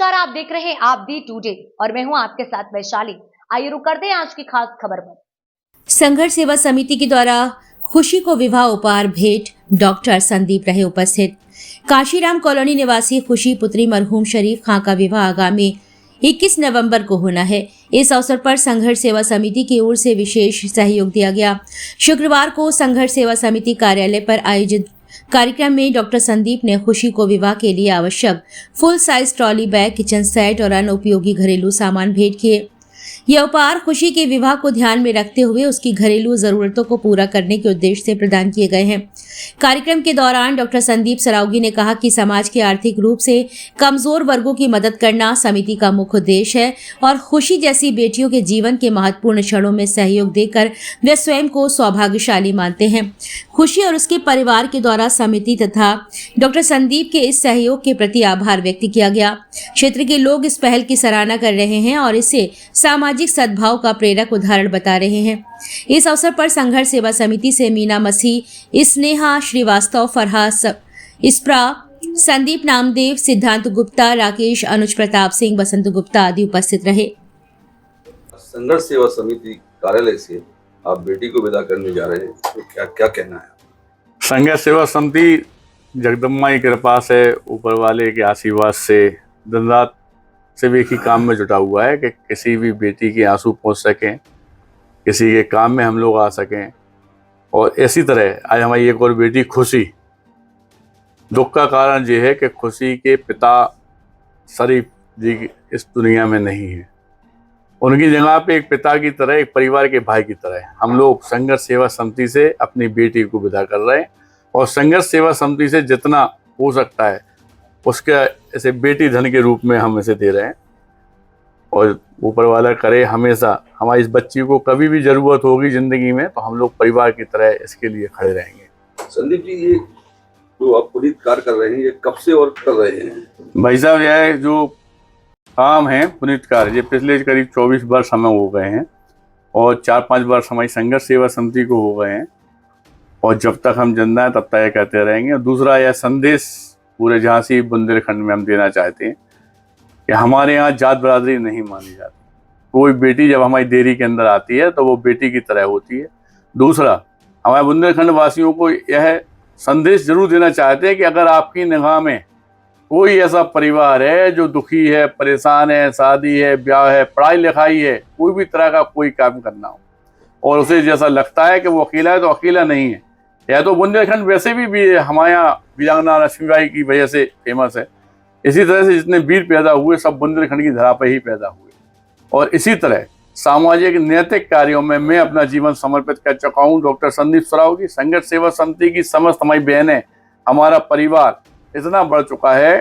नमस्कार, आप देख रहे हैं आप दी टुडे और मैं हूं आपके साथ वैशाली। आइए रुक करते हैं आज की खास खबर पर। संघर्ष सेवा समिति के द्वारा खुशी को विवाह उपहार भेंट, डॉक्टर संदीप रहे उपस्थित। काशीराम कॉलोनी निवासी खुशी पुत्री मरहूम शरीफ खां का विवाह आगामी 21 नवंबर को होना है। इस अवसर पर संघर्ष सेवा समिति की ओर से विशेष सहयोग दिया गया। शुक्रवार को संघर्ष सेवा समिति कार्यालय पर आयोजित कार्यक्रम में डॉक्टर संदीप ने खुशी को विवाह के लिए आवश्यक full size trolley bag, kitchen set और अन्य उपयोगी घरेलू सामान भेंट किए। यह उपहार खुशी के विवाह को ध्यान में रखते हुए उसकी घरेलू जरूरतों को पूरा करने के उद्देश्य से प्रदान किए गए हैं। कार्यक्रम के दौरान डॉक्टर संदीप सरावगी ने कहा कि समाज के आर्थिक रूप से कमजोर वर्गों की मदद करना समिति का मुख्य उद्देश्य है और खुशी जैसी बेटियों के जीवन के महत्वपूर्ण क्षणों में सहयोग देकर वे स्वयं को सौभाग्यशाली मानते हैं। खुशी और उसके परिवार के द्वारा समिति तथा डॉक्टर संदीप के इस सहयोग के प्रति आभार व्यक्त किया गया। क्षेत्र के लोग इस पहल की सराहना कर रहे हैं और इसे सामाजिक सद्भाव का प्रेरक उदाहरण बता रहे हैं। इस अवसर पर संघर्ष सेवा समिति से मीना मसीह, स्नेहा श्रीवास्तव, फरहाद इस्प्रा, संदीप नामदेव, सिद्धांत गुप्ता, राकेश, अनुज प्रताप सिंह, बसंत गुप्ता आदि उपस्थित रहे। संघर्ष सेवा समिति कार्यालय से आप बेटी को विदा करने जा रहे हैं, तो क्या कहना है? संघर्ष सेवा समिति जगदम्बा की कृपा से, ऊपर वाले के आशीर्वाद से दिन रात सिर्फ एक ही काम में जुटा हुआ है कि किसी भी बेटी के आंसू पहुंच सकें, किसी के काम में हम लोग आ सकें। और इसी तरह आज हमारी एक और बेटी खुशी, दुख का कारण ये है कि खुशी के पिता शरीफ जी इस दुनिया में नहीं है। उनकी जगह पे एक पिता की तरह, एक परिवार के भाई की तरह हम लोग संघर्ष सेवा समिति से अपनी बेटी को विदा कर रहे हैं और संघर्ष सेवा समिति से जितना हो सकता है उसके ऐसे बेटी धन के रूप में हम इसे दे रहे हैं। और ऊपर वाला करे हमेशा हमारी इस बच्ची को कभी भी ज़रूरत होगी ज़िंदगी में तो हम लोग परिवार की तरह इसके लिए खड़े रहेंगे। संदीप जी, ये जो आप पुनीत कार्य कर रहे हैं, ये कब से और कर रहे हैं? भाई साहब, यह जो काम है पुनीत कार्य, ये पिछले करीब 24 वर्ष हमें हो गए हैं और 4-5 वर्ष हमारी संघर्ष सेवा समिति को हो गए हैं और जब तक हम जिंदा हैं तब तक ये करते रहेंगे। और दूसरा यह संदेश पूरे झांसी बुंदेलखंड में हम देना चाहते हैं कि हमारे यहाँ जात बरादरी नहीं मानी जाती। कोई बेटी जब हमारी डेयरी के अंदर आती है तो वो बेटी की तरह होती है। दूसरा, हमारे बुंदेलखंड वासियों को यह संदेश जरूर देना चाहते हैं कि अगर आपकी निगाह में कोई ऐसा परिवार है जो दुखी है, परेशान है, शादी है, ब्याह है, पढ़ाई लिखाई है, कोई भी तरह का कोई काम करना हो और उसे जैसा लगता है कि वो अकेला है, तो अकेला नहीं है। यह तो बुंदेलखंड वैसे भी हमारे यहाँ वीरांगना लक्ष्मीबाई की वजह से फेमस है। इसी तरह से जितने वीर पैदा हुए सब बुंदेलखंड की धरा पर ही पैदा हुए। और इसी तरह सामाजिक नैतिक कार्यों में मैं अपना जीवन समर्पित कर चुका हूँ। डॉक्टर संदीप सरावगी, संघर्ष सेवा समिति की समस्त हमारी बहनें, हमारा परिवार इतना बढ़ चुका है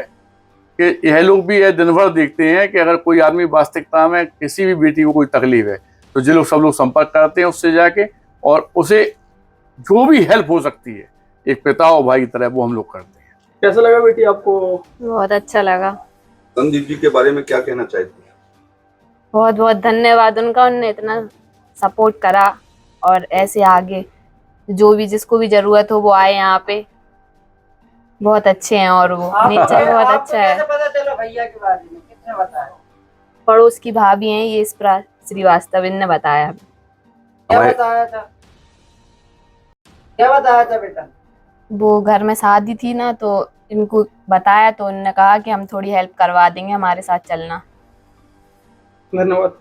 कि यह लोग भी यह दिन भर देखते हैं कि अगर कोई आदमी वास्तविकता में किसी भी बेटी को कोई तकलीफ है तो जो लोग सब लोग संपर्क करते हैं उससे जाके और उसे जो भी हेल्प हो सकती है एक पिता और भाई की तरह वो हम लोग करते हैं। कैसा लगा बेटी आपको? बहुत अच्छा लगा। संदीप जी के बारे में क्या कहना चाहते हैं? बहुत बहुत धन्यवाद उनका, उनने इतना सपोर्ट करा और ऐसे आगे जो भी जिसको भी जरूरत हो वो आए यहाँ पे। बहुत अच्छे हैं और वो नेचर बहुत अच्छा है। पता चला भैया के बारे में किसने बताया? पड़ोस की भाभी हैं ये इस्प्रा श्रीवास्तव, इनने बताया। क्या बताया था बेटा? वो घर में शादी थी ना तो इनको बताया तो उन्होंने कहा कि हम थोड़ी हेल्प करवा देंगे, हमारे साथ चलना। धन्यवाद।